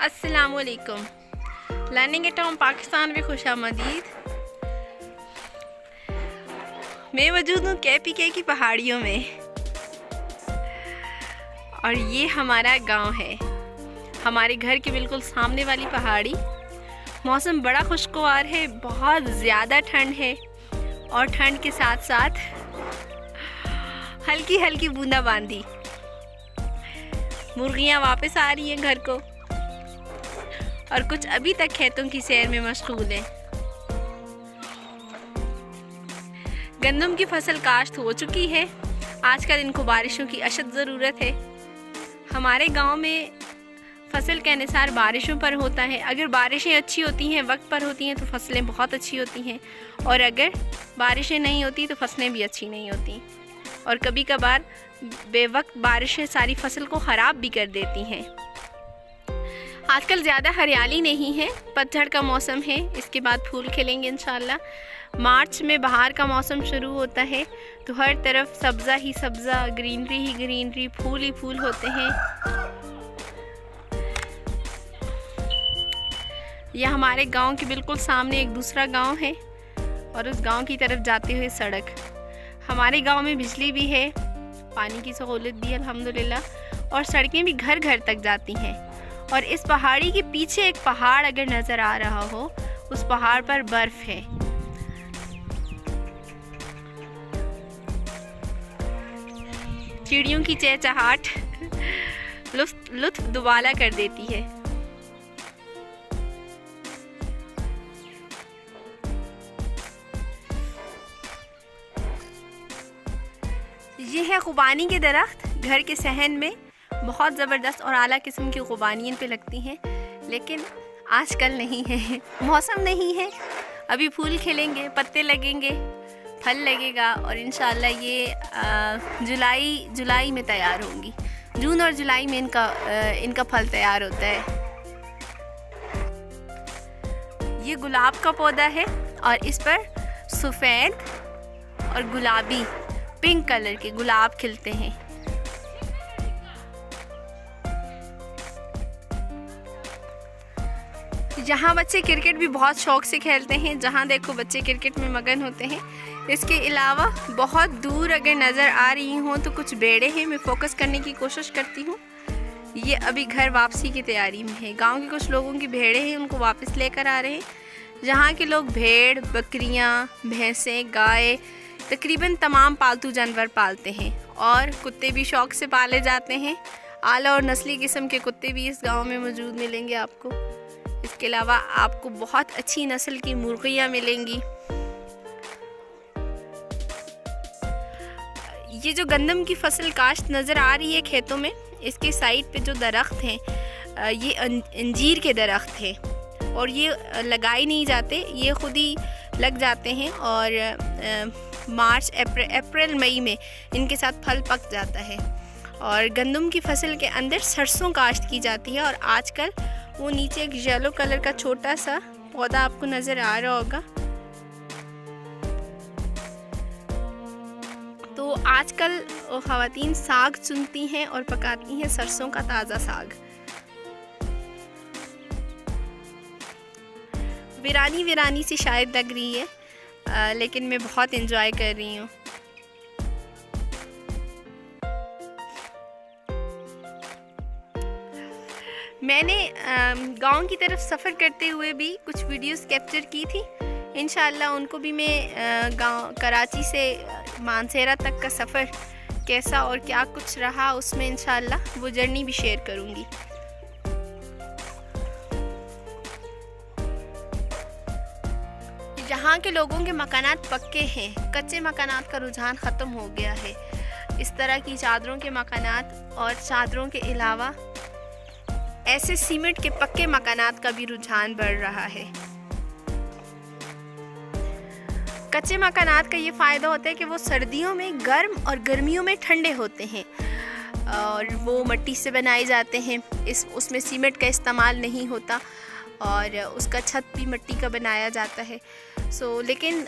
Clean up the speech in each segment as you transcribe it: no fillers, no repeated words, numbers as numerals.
अस्सलामुअलैकुम। Learning at home Pakistan में खुशामदीद। मैं मौजूद हूँ KPK की पहाड़ियों में और ये हमारा गांव है, हमारे घर के बिल्कुल सामने वाली पहाड़ी। मौसम बड़ा खुशगवार है, बहुत ज़्यादा ठंड है और ठंड के साथ साथ हल्की हल्की बूंदाबांदी। मुर्गियाँ वापस आ रही हैं घर को और कुछ अभी तक खेतों की सैर में मशगूल हैं। गंदम की फसल काश्त हो चुकी है। आजकल इनको बारिशों की अशद ज़रूरत है। हमारे गांव में फसल के अनुसार बारिशों पर होता है। अगर बारिशें अच्छी होती हैं, वक्त पर होती हैं, तो फसलें बहुत अच्छी होती हैं और अगर बारिशें नहीं होती तो फसलें भी अच्छी नहीं होती और कभी कभार बेवक्त बारिशें सारी फसल को ख़राब भी कर देती हैं। आजकल ज़्यादा हरियाली नहीं है, पतझड़ का मौसम है, इसके बाद फूल खिलेंगे इंशाल्लाह। मार्च में बहार का मौसम शुरू होता है तो हर तरफ सब्ज़ा ही सब्ज़ा, ग्रीनरी ही ग्रीनरी, फूल ही फूल होते हैं। यह हमारे गांव के बिल्कुल सामने एक दूसरा गांव है और उस गांव की तरफ जाते हुए सड़क। हमारे गांव में बिजली भी है, पानी की सहूलत भी है अल्हम्दुलिल्लाह और सड़कें भी घर घर तक जाती हैं। और इस पहाड़ी के पीछे एक पहाड़ अगर नज़र आ रहा हो, उस पहाड़ पर बर्फ़ है। चिड़ियों की चहचहाट लुत्फ दुबाला कर देती है। ये है खुबानी के दरख्त। घर के सहन में बहुत ज़बरदस्त और आला किस्म की खुबानी इन पे लगती हैं, लेकिन आजकल नहीं है, मौसम नहीं है। अभी फूल खिलेंगे, पत्ते लगेंगे, फल लगेगा और इंशाल्लाह ये जुलाई में तैयार होंगी। जून और जुलाई में इनका फल तैयार होता है। ये गुलाब का पौधा है और इस पर सफ़ेद और गुलाबी पिंक कलर के गुलाब खिलते हैं। यहाँ बच्चे क्रिकेट भी बहुत शौक से खेलते हैं, जहाँ देखो बच्चे क्रिकेट में मगन होते हैं। इसके अलावा बहुत दूर अगर नज़र आ रही हों तो कुछ भेड़ें हैं, मैं फोकस करने की कोशिश करती हूँ। ये अभी घर वापसी की तैयारी में है। गांव के कुछ लोगों की भेड़ें हैं, उनको वापस लेकर आ रहे हैं। जहाँ के लोग भेड़, बकरियाँ, भैंसें, गाय, तकरीबन तमाम पालतू जानवर पालते हैं और कुत्ते भी शौक से पाले जाते हैं। आला और नस्ली किस्म के कुत्ते भी इस गाँव में मौजूद मिलेंगे आपको। इसके अलावा आपको बहुत अच्छी नस्ल की मुर्गियाँ मिलेंगी। ये जो गंदम की फसल काश्त नज़र आ रही है खेतों में, इसके साइड पे जो दरख्त हैं ये अंजीर के दरख्त हैं और ये लगाए नहीं जाते, ये खुद ही लग जाते हैं और मार्च अप्रैल मई में इनके साथ फल पक जाता है। और गंदम की फसल के अंदर सरसों काश्त की जाती है और आजकल वो नीचे एक येलो कलर का छोटा सा पौधा आपको नज़र आ रहा होगा। तो आजकल ख़वातीन साग चुनती हैं और पकाती हैं सरसों का ताज़ा साग। वीरानी सी शायद लग रही है, लेकिन मैं बहुत एंजॉय कर रही हूँ। मैंने गांव की तरफ सफ़र करते हुए भी कुछ वीडियोस कैप्चर की थी। इंशाल्लाह उनको भी मैं गांव कराची से मानसेरा तक का सफ़र कैसा और क्या कुछ रहा, उसमें इंशाल्लाह वो जर्नी भी शेयर करूंगी। यहाँ के लोगों के मकानात पक्के हैं, कच्चे मकानात का रुझान ख़त्म हो गया है। इस तरह की चादरों के मकानात और चादरों के अलावा ऐसे सीमेंट के पक्के मकानात का भी रुझान बढ़ रहा है। कच्चे मकानात का ये फ़ायदा होता है कि वो सर्दियों में गर्म और गर्मियों में ठंडे होते हैं और वो मिट्टी से बनाए जाते हैं। उसमें सीमेंट का इस्तेमाल नहीं होता और उसका छत भी मिट्टी का बनाया जाता है। लेकिन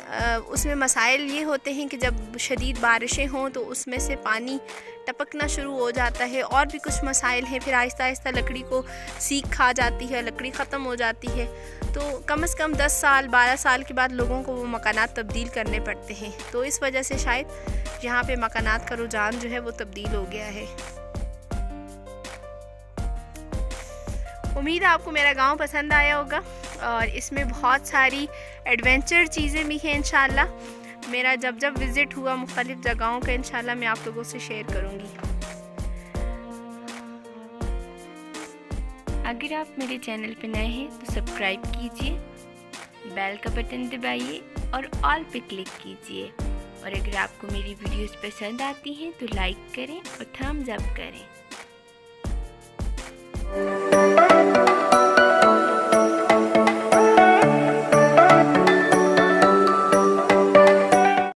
उसमें मसाइल ये होते हैं कि जब शदीद बारिशें हों तो उसमें से पानी टपकना शुरू हो जाता है, और भी कुछ मसाइल हैं। फिर आहिस्ता आहिस्ता लकड़ी को सीख खा जाती है, लकड़ी ख़त्म हो जाती है। तो कम से कम 10 साल 12 साल के बाद लोगों को वो मकानात तब्दील करने पड़ते हैं। तो इस वजह से शायद यहाँ पे मकानात का रुझान जो है वो तब्दील हो गया है। उम्मीद है आपको मेरा गांव पसंद आया होगा, और इसमें बहुत सारी एडवेंचर चीज़ें भी हैं। इंशाल्लाह मेरा जब विज़िट हुआ मुख्तलिफ़ जगहों का, इंशाल्लाह मैं आप लोगों से शेयर करूँगी। अगर आप मेरे चैनल पर नए हैं तो सब्सक्राइब कीजिए, बेल का बटन दबाइए और ऑल पे क्लिक कीजिए। और अगर आपको मेरी वीडियोस पसंद आती हैं तो लाइक करें और थम्स अप करें।